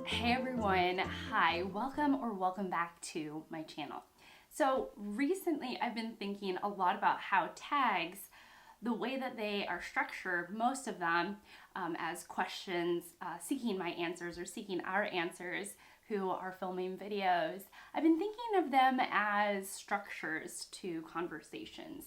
Hey everyone, hi, welcome back to my channel. So recently I've been thinking a lot about how tags, the way that they are structured, most of them as questions seeking my answers or seeking our answers who are filming videos, I've been thinking of them as structures to conversations,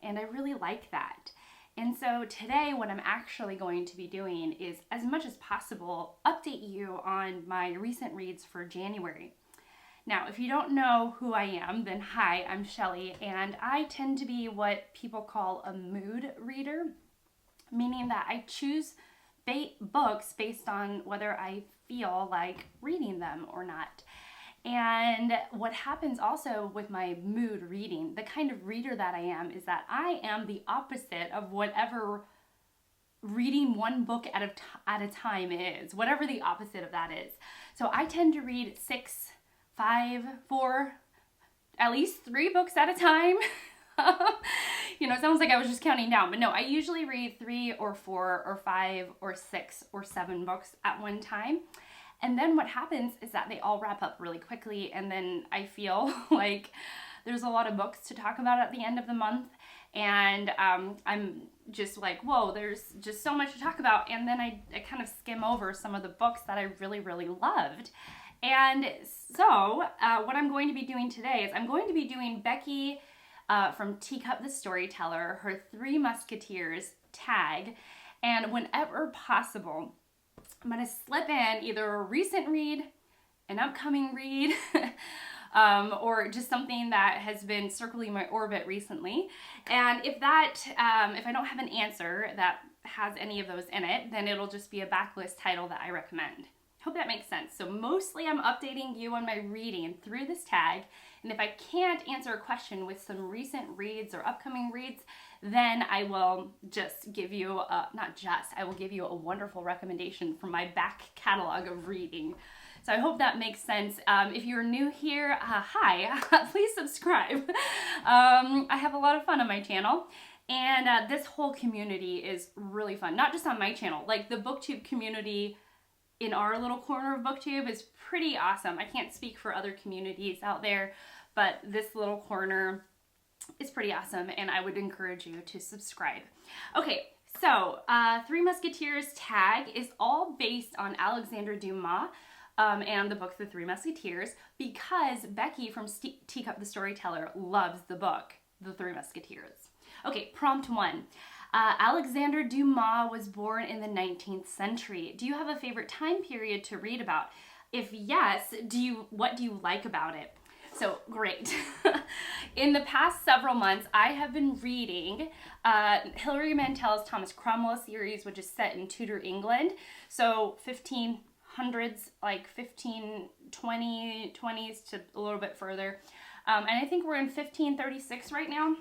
and I really like that. And so today what I'm actually going to be doing is, as much as possible, update you on my recent reads for January. Now, if you don't know who I am, then hi, I'm Shelly, and I tend to be what people call a mood reader, meaning that I choose books based on whether I feel like reading them or not. And what happens also with my mood reading, the kind of reader that I am, is that I am the opposite of whatever reading one book at a time is, whatever the opposite of that is. So I tend to read 6, 5, 4, at least 3 books at a time. You know, it sounds like I was just counting down, but no, I usually read 3 or 4 or 5 or 6 or 7 books at one time. And then what happens is that they all wrap up really quickly, and then I feel like there's a lot of books to talk about at the end of the month, and I'm just like, whoa, there's just so much to talk about, and then I kind of skim over some of the books that I really, really loved. And so what I'm going to be doing today is I'm going to be doing Becky from Teacup the Storyteller, her Three Musketeers tag, and whenever possible, I'm going to slip in either a recent read, an upcoming read, or just something that has been circling my orbit recently. And if I don't have an answer that has any of those in it, then it'll just be a backlist title that I recommend. Hope that makes sense. So mostly I'm updating you on my reading through this tag, and if I can't answer a question with some recent reads or upcoming reads, then I will just give you, I will give you a wonderful recommendation from my back catalog of reading. So I hope that makes sense. If you're new here, hi, please subscribe. I have a lot of fun on my channel. And this whole community is really fun, not just on my channel, like the BookTube community in our little corner of BookTube is pretty awesome. I can't speak for other communities out there, but this little corner is pretty awesome, and I would encourage you to subscribe. Okay, so Three Musketeers tag is all based on Alexandre Dumas and the book The Three Musketeers, because Becky from Teacup the Storyteller loves the book The Three Musketeers. Okay, prompt 1. Alexandre Dumas was born in the 19th century. Do you have a favorite time period to read about? If yes, what do you like about it? So great. In the past several months, I have been reading Hilary Mantel's Thomas Cromwell series, which is set in Tudor England. So 1500s, like 1520s to a little bit further. And I think we're in 1536 right now.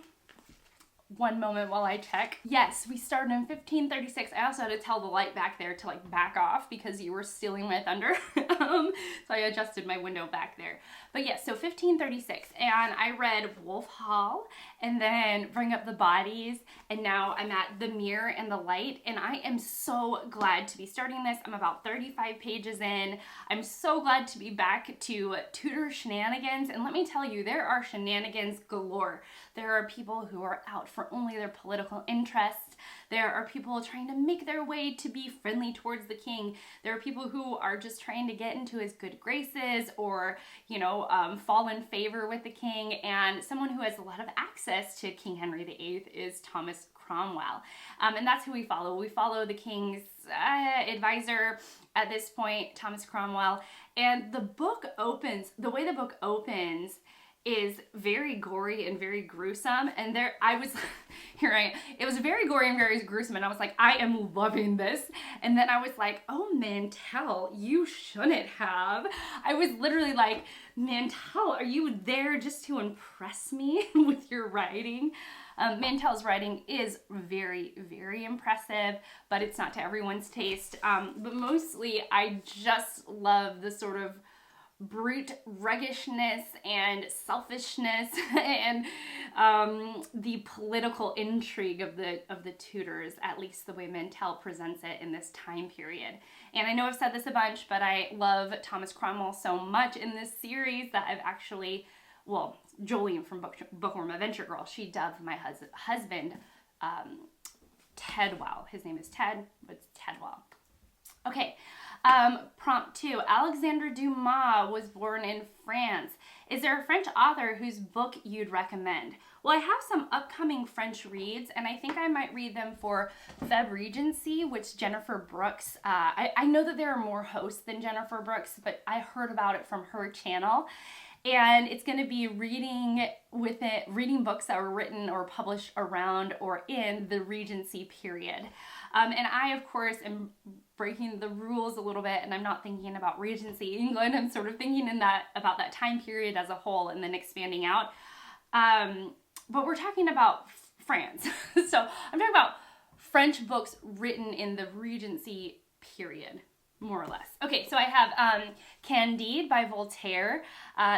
One moment while I check. Yes, we started in 1536. I also had to tell the light back there to like back off because you were stealing my thunder. So I adjusted my window back there. But yes, so 1536, and I read Wolf Hall, and then Bring Up the Bodies, and now I'm at The Mirror and the Light, and I am so glad to be starting this. I'm about 35 pages in. I'm so glad to be back to Tudor shenanigans, and let me tell you, there are shenanigans galore. There are people who are out for only their political interests. There are people trying to make their way to be friendly towards the king. There are people who are just trying to get into his good graces or, you know, fall in favor with the king. And someone who has a lot of access to King Henry VIII is Thomas Cromwell. And that's who we follow. We follow the king's advisor at this point, Thomas Cromwell. And the way the book opens is very gory and very gruesome, and it was very gory and very gruesome, and I was like, I am loving this. And then I was like, oh, Mantel, you shouldn't have. I was literally like, Mantel, are you there just to impress me with your writing? Mantel's writing is very, very impressive, but it's not to everyone's taste. But mostly I just love the sort of brute ruggishness and selfishness and the political intrigue of the Tudors, at least the way Mantell presents it in this time period. And I know I've said this a bunch, but I love Thomas Cromwell so much in this series that I've actually, well, Jolene from Bookworm Adventure Girl, she dubbed my husband Tedwell. His name is Ted, but it's Tedwell. Okay, prompt 2. Alexandre Dumas was born in France. Is there a French author whose book you'd recommend? Well, I have some upcoming French reads, and I think I might read them for Feb Regency, which Jennifer Brooks, I know that there are more hosts than Jennifer Brooks, but I heard about it from her channel. And it's going to be reading books that were written or published around or in the Regency period. And I, of course, am breaking the rules a little bit, and I'm not thinking about Regency England. I'm sort of thinking about that time period as a whole and then expanding out. But we're talking about France. So I'm talking about French books written in the Regency period, more or less. Okay, so I have Candide by Voltaire.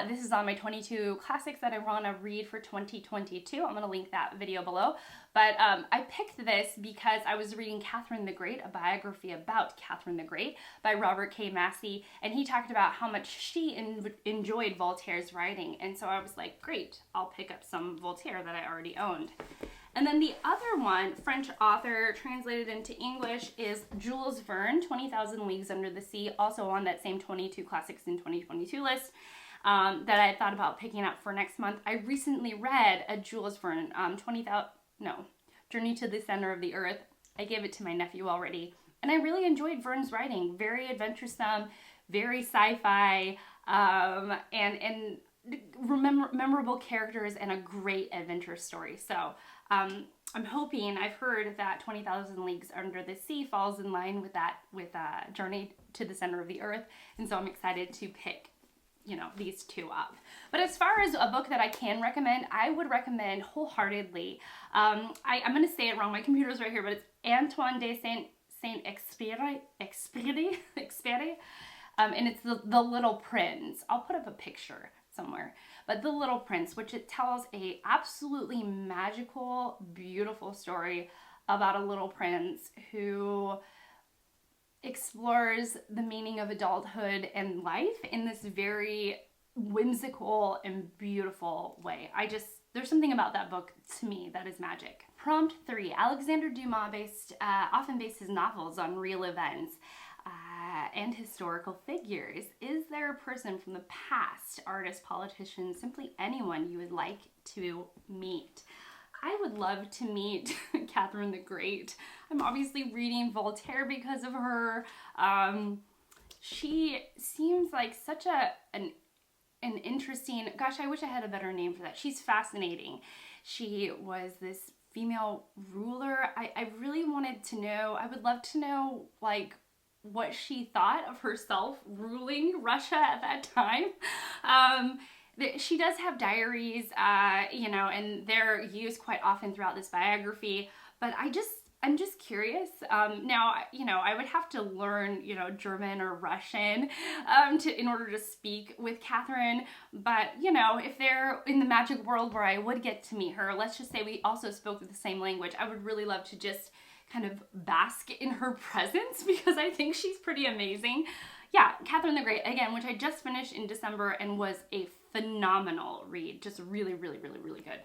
This is on my 22 classics that I want to read for 2022. I'm going to link that video below. But I picked this because I was reading Catherine the Great, a biography about Catherine the Great by Robert K. Massey, and he talked about how much she enjoyed Voltaire's writing. And so I was like, great, I'll pick up some Voltaire that I already owned. And then the other one, French author translated into English, is Jules Verne, 20,000 Leagues Under the Sea, also on that same 22 Classics in 2022 list that I thought about picking up for next month. I recently read a Jules Verne, Journey to the Center of the Earth. I gave it to my nephew already, and I really enjoyed Verne's writing. Very adventuresome, very sci-fi, and memorable characters and a great adventure story. So I'm hoping, I've heard that 20,000 Leagues Under the Sea falls in line with that, with Journey to the Center of the Earth, and so I'm excited to pick, these two up. But as far as a book that I can recommend, I would recommend wholeheartedly, I'm going to say it wrong, my computer's right here, but it's Antoine de Saint-Exupéry, and it's the Little Prince. I'll put up a picture somewhere, but The Little Prince, which it tells a absolutely magical, beautiful story about a little prince who explores the meaning of adulthood and life in this very whimsical and beautiful way. There's something about that book to me that is magic. Prompt 3, Alexandre Dumas often based his novels on real events and historical figures. Is there a person from the past, artist, politician, simply anyone you would like to meet? I would love to meet Catherine the Great. I'm obviously reading Voltaire because of her. She seems like such an interesting, gosh, I wish I had a better name for that. She's fascinating. She was this female ruler. I really wanted to know, I would love to know, like, what she thought of herself ruling Russia at that time. She does have diaries, and they're used quite often throughout this biography, but I'm just curious. Now, I would have to learn, German or Russian in order to speak with Catherine, but, if they're in the magic world where I would get to meet her, let's just say we also spoke the same language, I would really love to just kind of bask in her presence because I think she's pretty amazing. Yeah, Catherine the Great, again, which I just finished in December and was a phenomenal read. Just really, really, really, really good.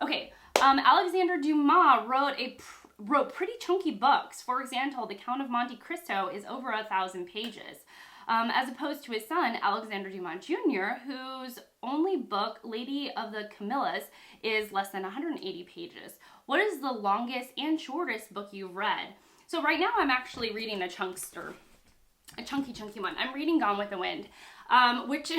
Okay, Alexandre Dumas wrote pretty chunky books. For example, The Count of Monte Cristo is over 1,000 pages, as opposed to his son, Alexandre Dumas Jr., whose only book, Lady of the Camellias, is less than 180 pages. What is the longest and shortest book you've read? So right now I'm actually reading a chunky one. I'm reading Gone with the Wind, which,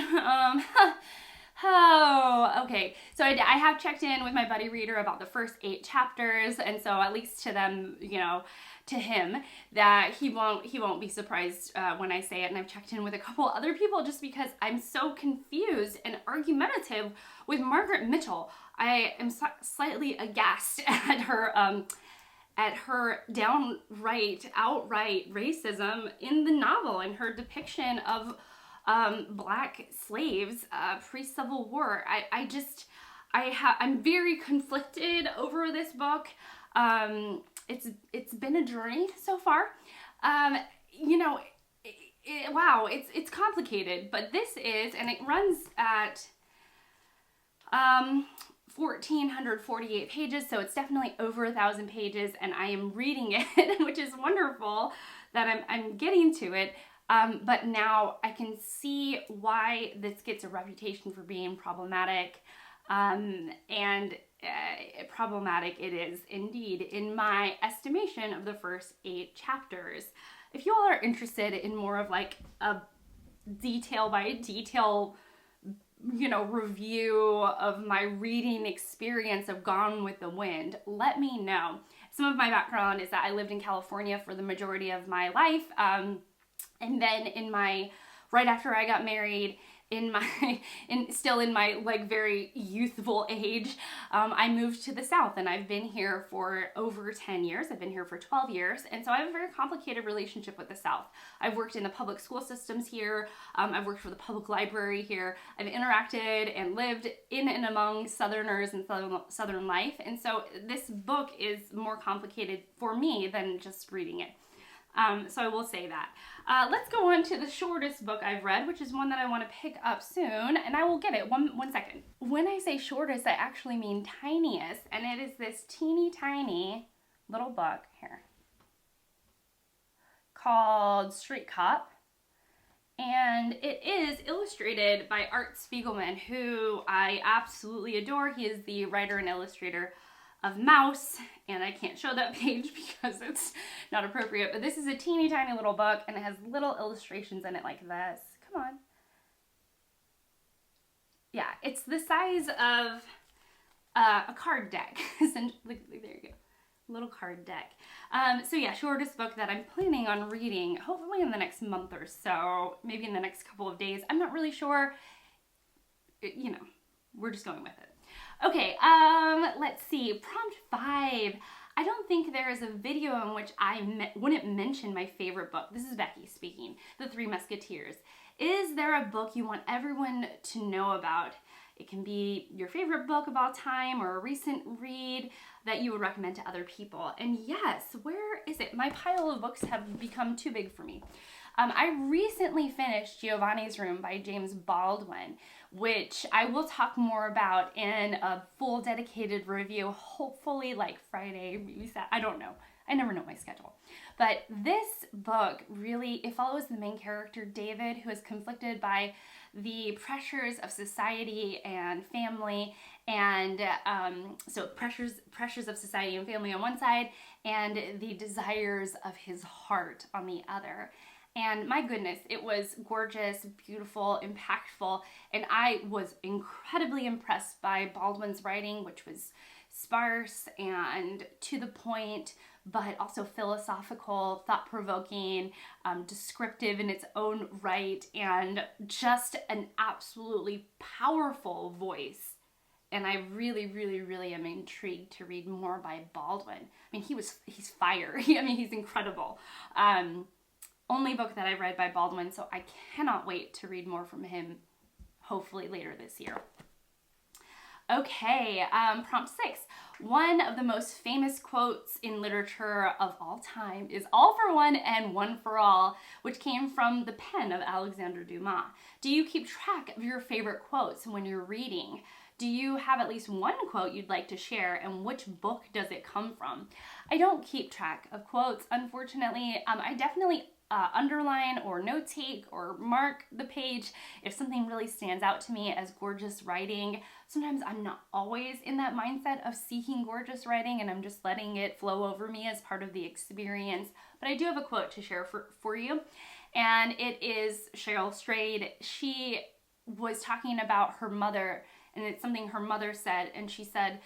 okay. So I have checked in with my buddy reader about the first 8 chapters, and so at least to them, to him, that he won't be surprised when I say it. And I've checked in with a couple other people just because I'm so confused and argumentative with Margaret Mitchell. I am slightly aghast at her outright racism in the novel and her depiction of Black slaves pre-Civil War. I'm very conflicted over this book. It's been a journey so far. Wow, it's complicated, but this is, and it runs at 1,448 pages, so it's definitely over 1,000 pages, and I am reading it, which is wonderful that I'm getting to it. But now I can see why this gets a reputation for being problematic, and problematic it is indeed in my estimation of the first 8 chapters. If you all are interested in more of like a detail by detail, review of my reading experience of Gone with the Wind, let me know. Some of my background is that I lived in California for the majority of my life. And then right after I got married, still in my like very youthful age, I moved to the South, and I've been here for over 10 years. I've been here for 12 years. And so I have a very complicated relationship with the South. I've worked in the public school systems here. I've worked for the public library here. I've interacted and lived in and among Southerners and Southern life. And so this book is more complicated for me than just reading it. So I will say that. Let's go on to the shortest book I've read, which is one that I want to pick up soon, and I will get it. One second. When I say shortest, I actually mean tiniest, and it is this teeny tiny little book here called Street Cop, and it is illustrated by Art Spiegelman, who I absolutely adore. He is the writer and illustrator of Mouse, and I can't show that page because it's not appropriate, but this is a teeny tiny little book, and it has little illustrations in it like this. Come on. Yeah, it's the size of a card deck. Essentially, there you go. Little card deck. So yeah, shortest book that I'm planning on reading, hopefully in the next month or so, maybe in the next couple of days. I'm not really sure. We're just going with it. Okay, let's see. Prompt 5. I don't think there is a video in which I wouldn't mention my favorite book. This is Becky speaking. The Three Musketeers. Is there a book you want everyone to know about? It can be your favorite book of all time or a recent read that you would recommend to other people. And yes, where is it? My pile of books have become too big for me. I recently finished Giovanni'S Room by James Baldwin, which I will talk more about in a full dedicated review, hopefully like Friday, maybe Saturday, I don't know. I never know my schedule. But this book really, it follows the main character, David, who is conflicted by the pressures of society and family, and so pressures of society and family on one side, and the desires of his heart on the other. And my goodness, it was gorgeous, beautiful, impactful, and I was incredibly impressed by Baldwin's writing, which was sparse and to the point, but also philosophical, thought-provoking, descriptive in its own right, and just an absolutely powerful voice. And I really, really, really am intrigued to read more by Baldwin. I mean, he's fire. He's incredible. Only book that I've read by Baldwin, so I cannot wait to read more from him, hopefully later this year. Okay, prompt 6. One of the most famous quotes in literature of all time is "All for one and one for all," which came from the pen of Alexandre Dumas. Do you keep track of your favorite quotes when you're reading? Do you have at least one quote you'd like to share, and which book does it come from? I don't keep track of quotes, unfortunately. I definitely underline or notate or mark the page if something really stands out to me as gorgeous writing. Sometimes I'm not always in that mindset of seeking gorgeous writing, and I'm just letting it flow over me as part of the experience. But I do have a quote to share for you, and it is Cheryl Strayed. She was talking about her mother, and it's something her mother said, and she said,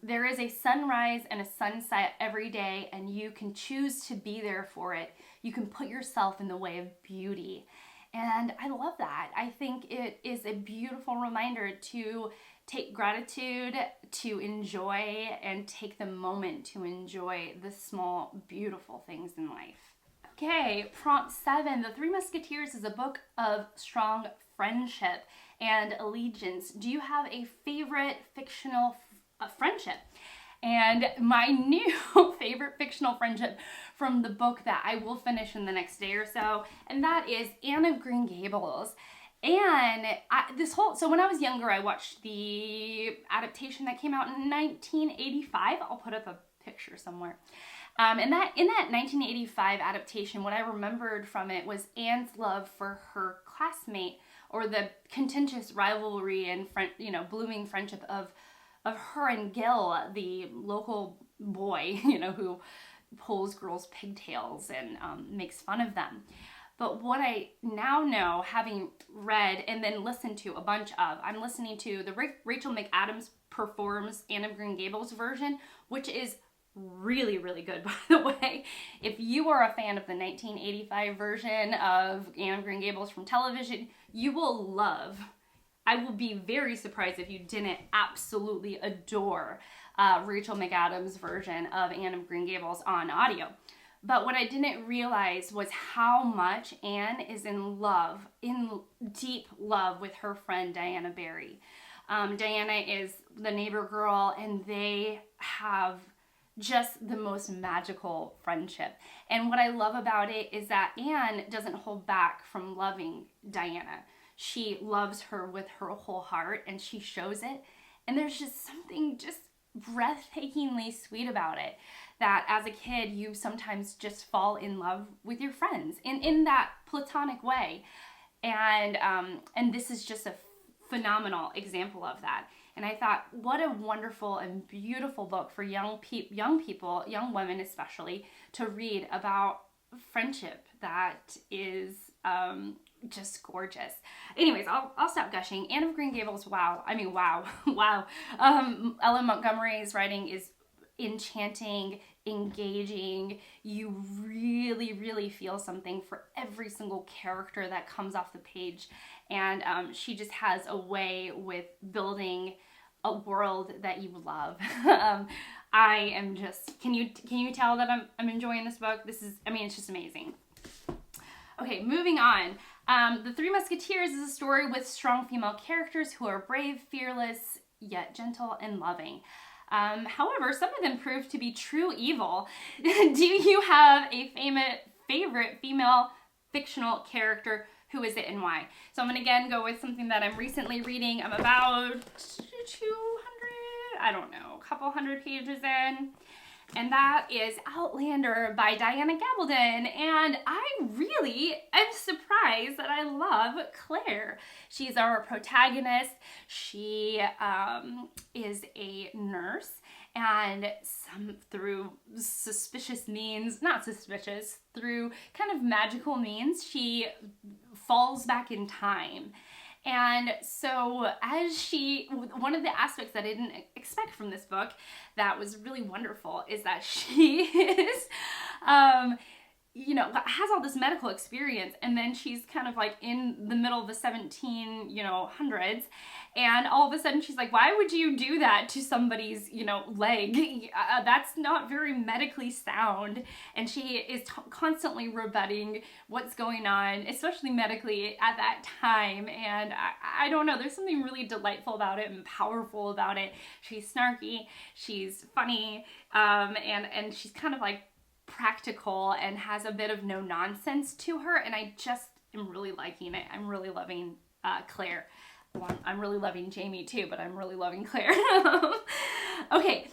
there is a sunrise and a sunset every day, and you can choose to be there for it. You can put yourself in the way of beauty. And I love that. I think it is a beautiful reminder to take gratitude, to enjoy, and take the moment to enjoy the small, beautiful things in life. Okay, prompt 7. The Three Musketeers is a book of strong friendship and allegiance. Do you have a favorite fictional friendship? And my new favorite fictional friendship from the book that I will finish in the next day or so, and that is Anne of Green Gables. And so when I was younger, I watched the adaptation that came out in 1985. I'll put up a picture somewhere. And in that 1985 adaptation, what I remembered from it was Anne's love for her classmate, or the contentious rivalry and blooming friendship of her and Gil, the local boy, who pulls girls' pigtails and makes fun of them. But what I now know, having read and then listened to a bunch of, I'm listening to the Rachel McAdams performs Anne of Green Gables version, which is really, really good, by the way. If you are a fan of the 1985 version of Anne of Green Gables from television, you will love. I will be very surprised if you didn't absolutely adore Rachel McAdams' version of Anne of Green Gables on audio. But what I didn't realize was how much Anne is in deep love with her friend Diana Barry. Diana is the neighbor girl, and they have just the most magical friendship. And what I love about it is that Anne doesn't hold back from loving Diana. She loves her with her whole heart, and she shows it. And there's just something just breathtakingly sweet about it, that as a kid you sometimes just fall in love with your friends in that platonic way, and this is just a phenomenal example of that. And I thought, what a wonderful and beautiful book for young people, young women especially, to read about friendship that is just gorgeous. Anyways, I'll stop gushing. Anne of Green Gables, wow. Ellen Montgomery's writing is enchanting, engaging. You really, really feel something for every single character that comes off the page. And she just has a way with building a world that you love. I am just, can you tell that I'm enjoying this book? It's just amazing. Okay, moving on. The Three Musketeers is a story with strong female characters who are brave, fearless, yet gentle and loving. However, some of them prove to be true evil. Do you have a favorite female fictional character? Who is it and why? So I'm going to again go with something that I'm recently reading. I'm about 200, a couple hundred pages in. And that is Outlander by Diana Gabaldon. And I really am surprised that I love Claire. She's our protagonist. She is a nurse, and through through kind of magical means, she falls back in time. And so one of the aspects that I didn't expect from this book that was really wonderful is that she is, has all this medical experience, and then she's kind of like in the middle of the 1700s, and all of a sudden she's like, why would you do that to somebody's, leg? That's not very medically sound. And she is constantly rebutting what's going on, especially medically at that time. And I don't know, there's something really delightful about it and powerful about it. She's snarky, she's funny, and she's kind of like practical and has a bit of no nonsense to her, and I just am really liking it. I'm really loving Claire. Well, I'm really loving Jamie too, but I'm really loving Claire. Okay,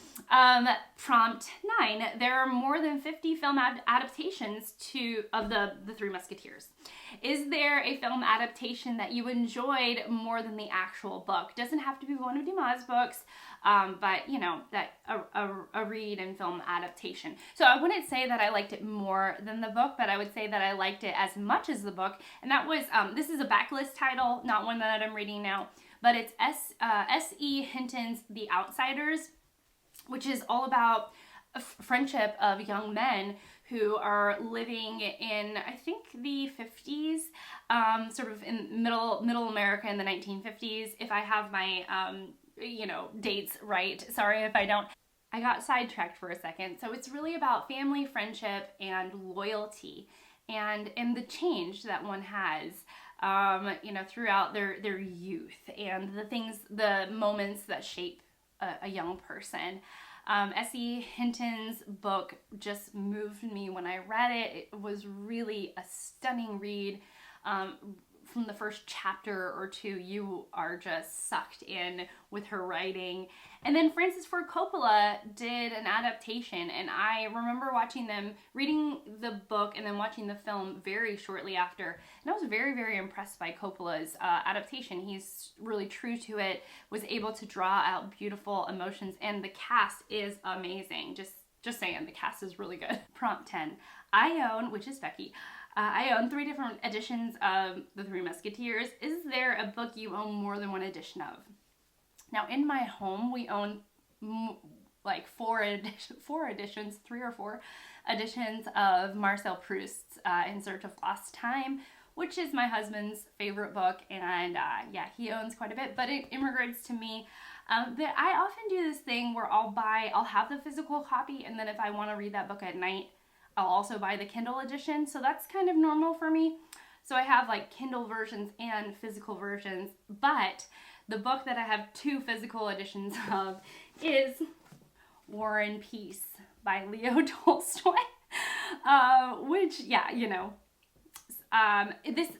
prompt 9. There are more than 50 film adaptations of the Three Musketeers. Is there a film adaptation that you enjoyed more than the actual book? Doesn't have to be one of Dumas' books, but a read and film adaptation. So I wouldn't say that I liked it more than the book, but I would say that I liked it as much as the book. And that was, this is a backlist title, not one that I'm reading now, but it's S.E. Hinton's The Outsiders, which is all about a friendship of young men who are living in, I think, the 50s, sort of in middle America in the 1950s, if I have my, dates right. Sorry if I don't. I got sidetracked for a second. So it's really about family, friendship, and loyalty. and the change that one has, you know, throughout their youth, and the moments that shape a young person. S.E. Hinton's book just moved me when I read it. It was really a stunning read. From the first chapter or two, you are just sucked in with her writing. And then Francis Ford Coppola did an adaptation, and I remember reading the book and then watching the film very shortly after, and I was very, very impressed by Coppola's adaptation. He's really true to it, was able to draw out beautiful emotions, and the cast is amazing. Just saying, the cast is really good. Prompt 10. I own, which is Becky, I own 3 different editions of the Three Musketeers. Is there a book you own more than one edition of? Now, in my home, we own like 4 editions, 3 or 4 editions of Marcel Proust's In Search of Lost Time, which is my husband's favorite book, and yeah, he owns quite a bit. But in regards to me, that I often do this thing where I'll have the physical copy, and then if I want to read that book at night, I'll also buy the Kindle edition. So that's kind of normal for me. So I have like Kindle versions and physical versions, but the book that I have 2 physical editions of is War and Peace by Leo Tolstoy, which, yeah, you know,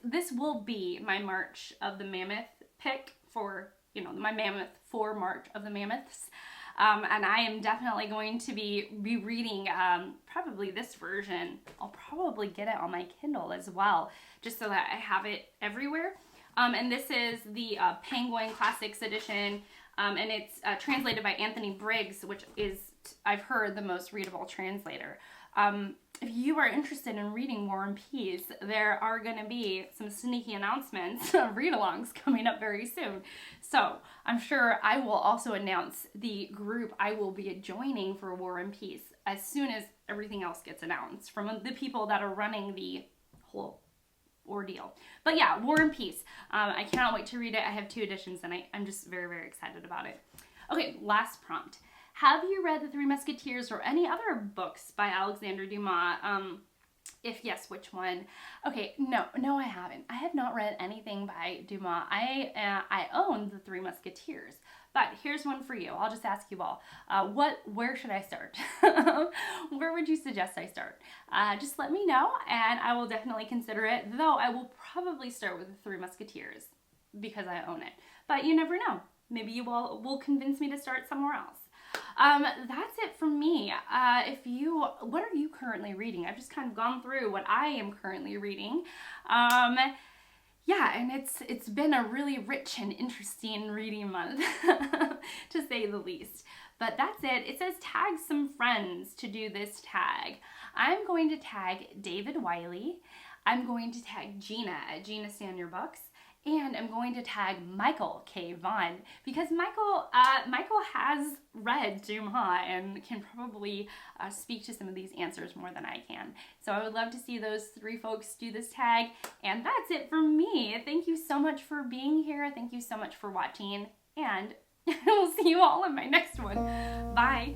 this will be my March of the Mammoth pick for, you know, my Mammoth for March of the Mammoths. And I am definitely going to be reading probably this version. I'll probably get it on my Kindle as well, just so that I have it everywhere. And this is the Penguin Classics edition, and it's translated by Anthony Briggs, which is, I've heard, the most readable translator. If you are interested in reading War and Peace, there are going to be some sneaky announcements, read-alongs coming up very soon. So I'm sure I will also announce the group I will be joining for War and Peace as soon as everything else gets announced from the people that are running the whole ordeal. But yeah, War and Peace. I cannot wait to read it. I have 2 editions, and I'm just very, very excited about it. Okay, last prompt. Have you read The Three Musketeers or any other books by Alexandre Dumas? If yes, which one? Okay, no, I haven't. I have not read anything by Dumas. I own The Three Musketeers, but here's one for you. I'll just ask you all. Where should I start? Where would you suggest I start? Just let me know, and I will definitely consider it, though I will probably start with The Three Musketeers because I own it. But you never know. Maybe you will convince me to start somewhere else. That's it from me. What are you currently reading? I've just kind of gone through what I am currently reading. Yeah, and it's been a really rich and interesting reading month, to say the least. But that's it. It says tag some friends to do this tag. I'm going to tag David Wiley. I'm going to tag Gina at Gina Stanier Books. And I'm going to tag Michael K. Vaughn, because Michael has read Dumas and can probably speak to some of these answers more than I can. So I would love to see those 3 folks do this tag. And that's it from me. Thank you so much for being here. Thank you so much for watching. And we'll see you all in my next one. Bye.